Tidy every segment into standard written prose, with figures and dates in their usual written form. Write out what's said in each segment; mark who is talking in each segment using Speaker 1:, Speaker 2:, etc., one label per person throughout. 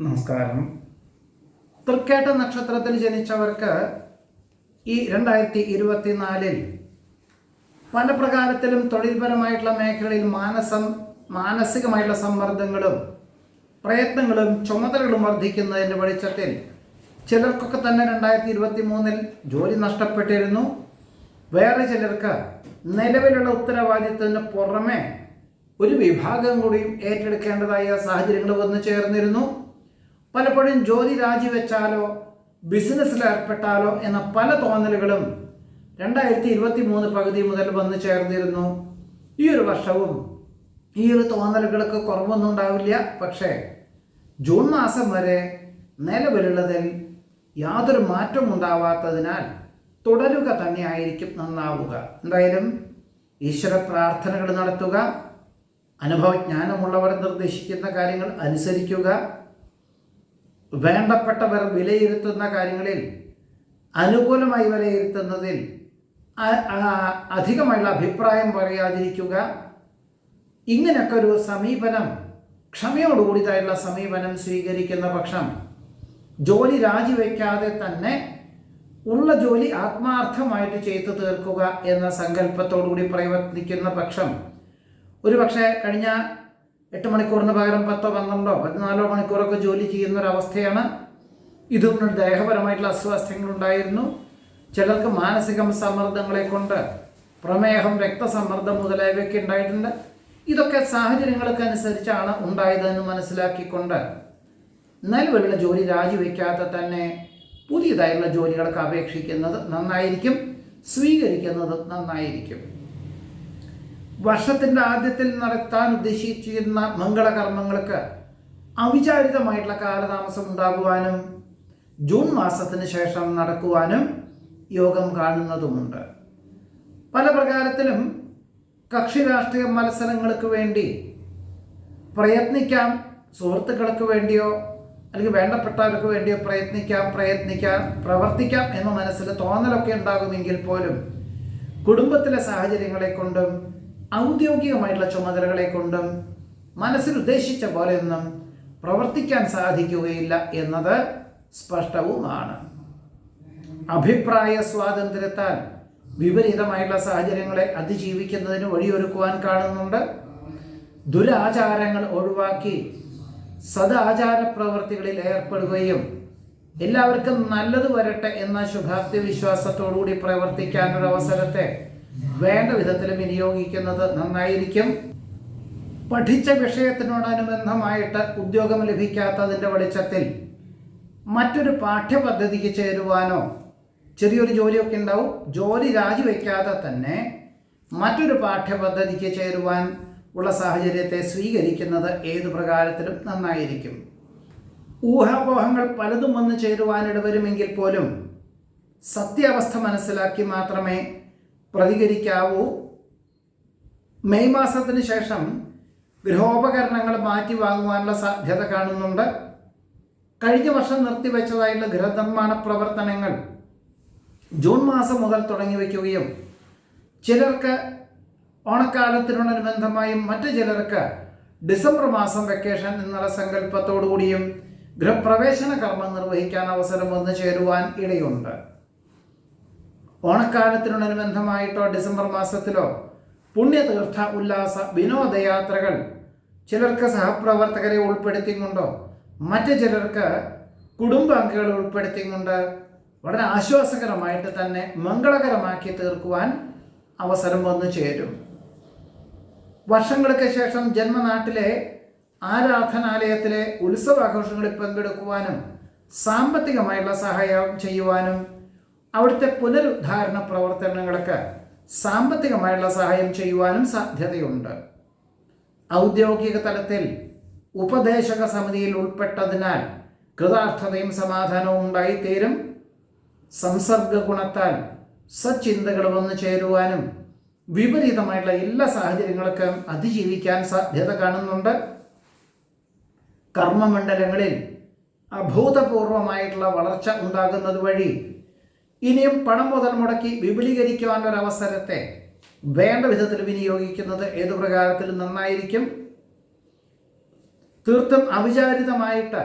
Speaker 1: നമസ്കാരം. തൃക്കേട്ട നക്ഷത്രത്തിൽ ജനിച്ചവർക്ക് ഈ 2024 പല പ്രകാരത്തിലും തൊഴിൽപരമായിട്ടുള്ള മേഖലയിൽ മാനസികമായിട്ടുള്ള സമ്മർദ്ദങ്ങളും പ്രയത്നങ്ങളും ചുമതലകളും വർദ്ധിക്കുന്നതിൻ്റെ വെളിച്ചത്തിൽ ചിലർക്കൊക്കെ തന്നെ 2023 ജോലി നഷ്ടപ്പെട്ടിരുന്നു. വേറെ ചിലർക്ക് നിലവിലുള്ള ഉത്തരവാദിത്തത്തിന് പുറമെ ഒരു വിഭാഗം കൂടിയും ഏറ്റെടുക്കേണ്ടതായ സാഹചര്യങ്ങൾ വന്നു ചേർന്നിരുന്നു. പലപ്പോഴും ജോലി രാജിവെച്ചാലോ ബിസിനസ്സിൽ ഏർപ്പെട്ടാലോ എന്ന പല തോന്നലുകളും 2023 പകുതി മുതൽ വന്നു ചേർന്നിരുന്നു. ഈ ഒരു വർഷവും ഈ ഒരു തോന്നലുകൾക്ക് കുറവൊന്നും ഉണ്ടാവില്ല. പക്ഷേ ജൂൺ മാസം വരെ നിലവിലുള്ളതിൽ യാതൊരു മാറ്റവും ഉണ്ടാവാത്തതിനാൽ തുടരുക തന്നെയായിരിക്കും നന്നാവുക. എന്തായാലും ഈശ്വര പ്രാർത്ഥനകൾ നടത്തുക, അനുഭവജ്ഞാനമുള്ളവർ നിർദ്ദേശിക്കുന്ന കാര്യങ്ങൾ അനുസരിക്കുക, വേണ്ടപ്പെട്ടവർ വിലയിരുത്തുന്ന കാര്യങ്ങളിൽ അനുകൂലമായി വിലയിരുത്തുന്നതിൽ അധികമായുള്ള അഭിപ്രായം പറയാതിരിക്കുക. ഇങ്ങനെയൊക്കെ ഒരു സമീപനം, ക്ഷമയോടുകൂടിയതായിട്ടുള്ള സമീപനം സ്വീകരിക്കുന്ന പക്ഷം ജോലി രാജിവെക്കാതെ തന്നെ ഉള്ള ജോലി ആത്മാർത്ഥമായിട്ട് ചെയ്തു തീർക്കുക എന്ന സങ്കല്പത്തോടുകൂടി പ്രവർത്തിക്കുന്ന പക്ഷം ഒരു പക്ഷേ കഴിഞ്ഞ 8 മണിക്കൂറിന് പകരം 10, 12, 14 മണിക്കൂറൊക്കെ ജോലി ചെയ്യുന്നൊരവസ്ഥയാണ്. ഇതുകൊണ്ട് ദേഹപരമായിട്ടുള്ള അസ്വാസ്ഥ്യങ്ങളുണ്ടായിരുന്നു. ചിലർക്ക് മാനസിക സമ്മർദ്ദങ്ങളെ കൊണ്ട് പ്രമേഹം, രക്തസമ്മർദ്ദം മുതലായവയൊക്കെ ഉണ്ടായിട്ടുണ്ട്. ഇതൊക്കെ സാഹചര്യങ്ങൾക്ക് അനുസരിച്ചാണ് ഉണ്ടായതെന്ന് മനസ്സിലാക്കിക്കൊണ്ട് നിലവിലുള്ള ജോലി രാജിവെക്കാതെ തന്നെ പുതിയതായുള്ള ജോലികൾക്ക് അപേക്ഷിക്കുന്നത് നന്നായിരിക്കും, സ്വീകരിക്കുന്നത് നന്നായിരിക്കും. വർഷത്തിൻ്റെ ആദ്യത്തിൽ നടത്താൻ ഉദ്ദേശിച്ചിരുന്ന മംഗളകർമ്മങ്ങൾക്ക് അവിചാരിതമായിട്ടുള്ള കാലതാമസം ഉണ്ടാകുവാനും ജൂൺ മാസത്തിന് ശേഷം നടക്കുവാനും യോഗം കാണുന്നതുമുണ്ട്. പല പ്രകാരത്തിലും കക്ഷി രാഷ്ട്രീയ മത്സരങ്ങൾക്ക് വേണ്ടി പ്രയത്നിക്കാം, സുഹൃത്തുക്കൾക്ക് വേണ്ടിയോ അല്ലെങ്കിൽ വേണ്ടപ്പെട്ടവർക്ക് വേണ്ടിയോ പ്രവർത്തിക്കാം എന്ന മനസ്സിൽ തോന്നലൊക്കെ ഉണ്ടാകുമെങ്കിൽ പോലും കുടുംബത്തിലെ സാഹചര്യങ്ങളെ കൊണ്ടും ഔദ്യോഗികമായിട്ടുള്ള ചുമതലകളെ കൊണ്ടും മനസ്സിൽ ഉദ്ദേശിച്ച പോലെയൊന്നും പ്രവർത്തിക്കാൻ സാധിക്കുകയില്ല എന്നത് സ്പഷ്ടവുമാണ്. അഭിപ്രായ സ്വാതന്ത്ര്യത്താൽ വിപരീതമായിട്ടുള്ള സാഹചര്യങ്ങളെ അതിജീവിക്കുന്നതിന് വഴിയൊരുക്കുവാൻ കാണുന്നുണ്ട്. ദുരാചാരങ്ങൾ ഒഴിവാക്കി സദാചാര പ്രവൃത്തികളിൽ ഏർപ്പെടുകയും എല്ലാവർക്കും നല്ലത് വരട്ടെ എന്ന ശുഭാപ്തി വിശ്വാസത്തോടുകൂടി പ്രവർത്തിക്കാനൊരു അവസരത്തെ വേണ്ട വിധത്തിൽ വിനിയോഗിക്കുന്നത് നന്നായിരിക്കും. പഠിച്ച വിഷയത്തിനോടനുബന്ധമായിട്ട് ഉദ്യോഗം ലഭിക്കാത്തതിൻ്റെ വെളിച്ചത്തിൽ മറ്റൊരു പാഠ്യപദ്ധതിക്ക് ചേരുവാനോ, ചെറിയൊരു ജോലിയൊക്കെ ഉണ്ടാവും, ജോലി രാജിവെക്കാതെ തന്നെ മറ്റൊരു പാഠ്യപദ്ധതിക്ക് ചേരുവാൻ ഉള്ള സാഹചര്യത്തെ സ്വീകരിക്കുന്നത് ഏതു പ്രകാരത്തിലും നന്നായിരിക്കും. ഊഹാപോഹങ്ങൾ പലതും വന്നു ചേരുവാനിട വരുമെങ്കിൽ പോലും സത്യാവസ്ഥ മനസ്സിലാക്കി മാത്രമേ പ്രതികരിക്കാവൂ. മെയ് മാസത്തിന് ശേഷം ഗൃഹോപകരണങ്ങൾ മാറ്റി വാങ്ങുവാനുള്ള സാധ്യത കാണുന്നുണ്ട്. കഴിഞ്ഞ വർഷം നിർത്തിവെച്ചതായുള്ള ഗൃഹനിർമ്മാണ പ്രവർത്തനങ്ങൾ ജൂൺ മാസം മുതൽ തുടങ്ങി വയ്ക്കുകയും ചിലർക്ക് ഓണക്കാലത്തിനോടനുബന്ധമായും മറ്റു ചിലർക്ക് ഡിസംബർ മാസം വെക്കേഷൻ എന്നുള്ള സങ്കല്പത്തോടുകൂടിയും ഗൃഹപ്രവേശന കർമ്മം നിർവഹിക്കാൻ അവസരം വന്നു ചേരുവാൻ ഇടയുണ്ട്. ഓണക്കാലത്തിനോടനുബന്ധമായിട്ടോ ഡിസംബർ മാസത്തിലോ പുണ്യതീർത്ഥ ഉല്ലാസ വിനോദയാത്രകൾ ചിലർക്ക് സഹപ്രവർത്തകരെ ഉൾപ്പെടുത്തിക്കൊണ്ടോ മറ്റു ചിലർക്ക് കുടുംബാംഗങ്ങളെ ഉൾപ്പെടുത്തിക്കൊണ്ട് വളരെ ആശ്വാസകരമായിട്ട് തന്നെ മംഗളകരമാക്കി തീർക്കുവാൻ അവസരം വന്നു ചേരും. വർഷങ്ങൾക്ക് ശേഷം ജന്മനാട്ടിലെ ആരാധനാലയത്തിലെ ഉത്സവാഘോഷങ്ങളിൽ പങ്കെടുക്കുവാനും സാമ്പത്തികമായുള്ള സഹായം ചെയ്യുവാനും അവിടുത്തെ പുനരുദ്ധാരണ പ്രവർത്തനങ്ങൾക്ക് സാമ്പത്തികമായുള്ള സഹായം ചെയ്യുവാനും സാധ്യതയുണ്ട്. ഔദ്യോഗിക തലത്തിൽ ഉപദേശക സമിതിയിൽ ഉൾപ്പെട്ടതിനാൽ കൃതാർത്ഥതയും സമാധാനവും ഉണ്ടായിത്തീരും. സംസർഗ ഗുണത്താൽ സച്ചിന്തകൾ വന്നു ചേരുവാനും വിപരീതമായിട്ടുള്ള എല്ലാ സാഹചര്യങ്ങൾക്കും അതിജീവിക്കാൻ സാധ്യത കാണുന്നുണ്ട്. കർമ്മമണ്ഡലങ്ങളിൽ അഭൂതപൂർവമായിട്ടുള്ള വളർച്ച ഉണ്ടാകുന്നത് വഴി ഇനിയും പണം മുതൽ മുടക്കി വിപുലീകരിക്കുവാനൊരവസരത്തെ വേണ്ട വിധത്തിൽ വിനിയോഗിക്കുന്നത് ഏതു പ്രകാരത്തിലും നന്നായിരിക്കും. തീർത്തും അവിചാരിതമായിട്ട്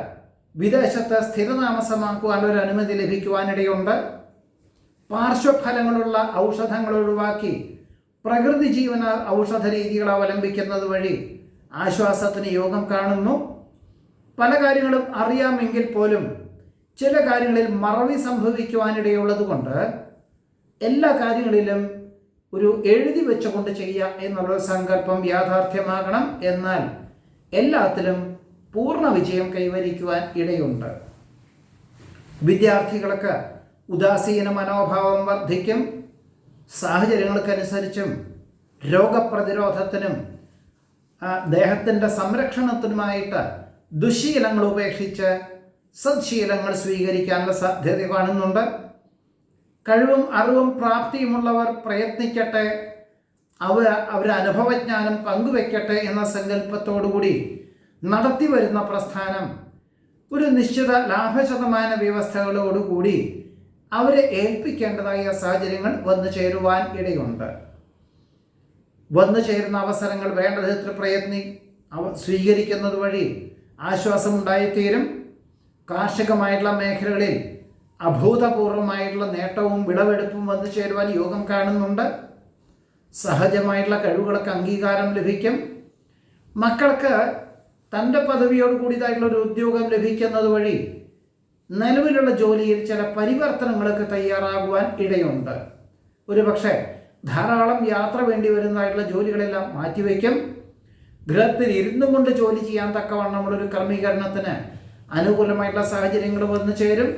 Speaker 1: വിദേശത്ത് സ്ഥിരതാമസമാക്കുവാൻ ഒരു അനുമതി ലഭിക്കുവാനിടയുണ്ട്. പാർശ്വഫലങ്ങളുള്ള ഔഷധങ്ങൾ ഒഴിവാക്കി പ്രകൃതി ജീവന ഔഷധ രീതികൾ അവലംബിക്കുന്നത് വഴി ആശ്വാസത്തിന് യോഗം കാണുന്നു. പല കാര്യങ്ങളും അറിയാമെങ്കിൽ പോലും ചില കാര്യങ്ങളിൽ മറവി സംഭവിക്കുവാനിടയുള്ളത് കൊണ്ട് എല്ലാ കാര്യങ്ങളിലും ഒരു എഴുതി വെച്ചുകൊണ്ട് ചെയ്യുക എന്നുള്ള സങ്കല്പം യാഥാർത്ഥ്യമാകണം. എന്നാൽ എല്ലാത്തിലും പൂർണ്ണ വിജയം കൈവരിക്കുവാൻ ഇടയുണ്ട്. വിദ്യാർത്ഥികൾക്ക് ഉദാസീന മനോഭാവം വർദ്ധിക്കും. സാഹചര്യങ്ങൾക്കനുസരിച്ചും രോഗപ്രതിരോധത്തിനും ദേഹത്തിൻ്റെ സംരക്ഷണത്തിനുമായിട്ട് ദുശീലങ്ങൾ ഉപേക്ഷിച്ച് സദ്ശീലങ്ങൾ സ്വീകരിക്കാനുള്ള സാധ്യത കാണുന്നുണ്ട്. കഴിവും അറിവും പ്രാപ്തിയുമുള്ളവർ പ്രയത്നിക്കട്ടെ, അവർ അനുഭവജ്ഞാനം പങ്കുവെക്കട്ടെ എന്ന സങ്കല്പത്തോടുകൂടി നടത്തി വരുന്ന പ്രസ്ഥാനം ഒരു നിശ്ചിത ലാഭശതമാന വ്യവസ്ഥകളോടുകൂടി അവരെ ഏൽപ്പിക്കേണ്ടതായ സാഹചര്യങ്ങൾ വന്നു ചേരുവാൻ ഇടയുണ്ട്. വന്നു ചേരുന്ന അവസരങ്ങൾ വേണ്ട വിധത്തിൽ സ്വീകരിക്കുന്നത് വഴി ആശ്വാസമുണ്ടായിത്തീരും. കാർഷികമായിട്ടുള്ള മേഖലകളിൽ അഭൂതപൂർവമായിട്ടുള്ള നേട്ടവും വിളവെടുപ്പും വന്നു ചേരുവാൻ യോഗം കാണുന്നുണ്ട്. സഹജമായിട്ടുള്ള കഴിവുകൾക്ക് അംഗീകാരം ലഭിക്കും. മക്കൾക്ക് തൻ്റെ പദവിയോട് കൂടിയതായിട്ടുള്ളൊരു ഉദ്യോഗം ലഭിക്കുന്നത് വഴി നിലവിലുള്ള ജോലിയിൽ ചില പരിവർത്തനങ്ങൾക്ക് തയ്യാറാകുവാൻ ഇടയുണ്ട്. ഒരുപക്ഷെ ധാരാളം യാത്ര വേണ്ടി വരുന്നതായിട്ടുള്ള ജോലികളെല്ലാം മാറ്റിവെക്കും. ഗൃഹത്തിൽ ഇരുന്നു കൊണ്ട് ജോലി ചെയ്യാൻ തക്കവണ്ണമുള്ളൊരു ക്രമീകരണത്തിന് അനുകൂലമായിട്ടുള്ള സാഹചര്യങ്ങൾ വന്നു ചേരും.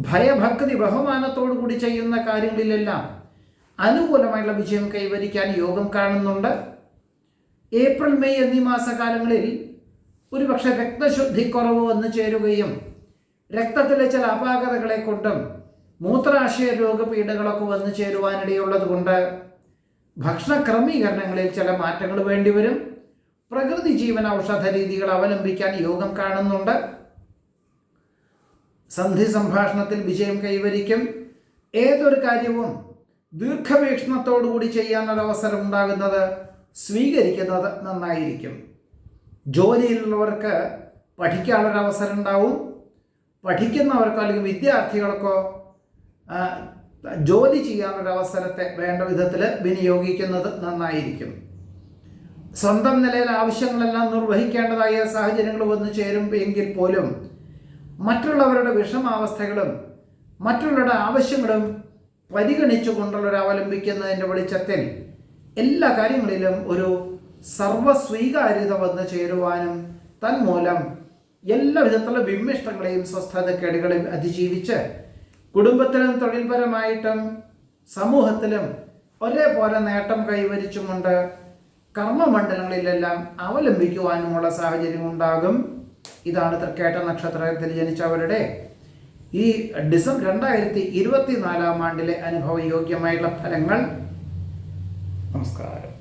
Speaker 1: ഭയഭക്തി ബഹുമാനത്തോടു കൂടി ചെയ്യുന്ന കാര്യങ്ങളിലെല്ലാം അനുകൂലമായിട്ടുള്ള വിജയം കൈവരിക്കാൻ യോഗം കാണുന്നുണ്ട്. ഏപ്രിൽ മെയ് എന്നീ മാസകാലങ്ങളിൽ ഒരുപക്ഷെ രക്തശുദ്ധിക്കുറവ് വന്നു ചേരുകയും രക്തത്തിലെ ചില അപാകതകളെ കൊണ്ടും മൂത്രാശയ രോഗപീഠകളൊക്കെ വന്നു ചേരുവാനിടയുള്ളത് കൊണ്ട് ഭക്ഷണ ക്രമീകരണങ്ങളിൽ ചില മാറ്റങ്ങൾ വേണ്ടിവരും. പ്രകൃതി ജീവന ഔഷധ രീതികൾ അവലംബിക്കാൻ യോഗം കാണുന്നുണ്ട്. സന്ധി സംഭാഷണത്തിൽ വിജയം കൈവരിക്കും. ഏതൊരു കാര്യവും ദീർഘവീക്ഷണത്തോടുകൂടി ചെയ്യാനൊരവസരം ഉണ്ടാകുന്നത് സ്വീകരിക്കുന്നത് നന്നായിരിക്കും. ജോലിയിലുള്ളവർക്ക് പഠിക്കാനുള്ളൊരവസരം ഉണ്ടാവും. പഠിക്കുന്നവർക്കോ അല്ലെങ്കിൽ വിദ്യാർത്ഥികൾക്കോ ജോലി ചെയ്യാനൊരവസരത്തെ വേണ്ട വിധത്തിൽ വിനിയോഗിക്കുന്നത് നന്നായിരിക്കും. സ്വന്തം നിലയിൽ ആവശ്യങ്ങളെല്ലാം നിർവഹിക്കേണ്ടതായ സാഹചര്യങ്ങൾ വന്നു ചേരും എങ്കിൽ പോലും മറ്റുള്ളവരുടെ വിഷമാവസ്ഥകളും മറ്റുള്ളവരുടെ ആവശ്യങ്ങളും പരിഗണിച്ചുകൊണ്ടുള്ളൊരു അവലംബിക്കുന്നതിൻ്റെ വെളിച്ചത്തിൽ എല്ലാ കാര്യങ്ങളിലും ഒരു സർവസ്വീകാര്യത വന്നു ചേരുവാനും തന്മൂലം എല്ലാ വിധത്തിലുള്ള വിമ്മിഷ്ടങ്ങളെയും സ്വസ്ഥതക്കേടുകളെയും അതിജീവിച്ച് കുടുംബത്തിലും തൊഴിൽപരമായിട്ടും സമൂഹത്തിലും ഒരേപോലെ നേട്ടം കൈവരിച്ചുകൊണ്ട് കർമ്മമണ്ഡലങ്ങളിലെല്ലാം അവലംബിക്കുവാനുമുള്ള സാഹചര്യം ഉണ്ടാകും. ഇതാണ് തൃക്കേട്ട നക്ഷത്രത്തിൽ ജനിച്ചവരുടെ ഈ ഡിസംബർ 2024 ആണ്ടിലെ അനുഭവയോഗ്യമായിട്ടുള്ള ഫലങ്ങൾ. നമസ്കാരം.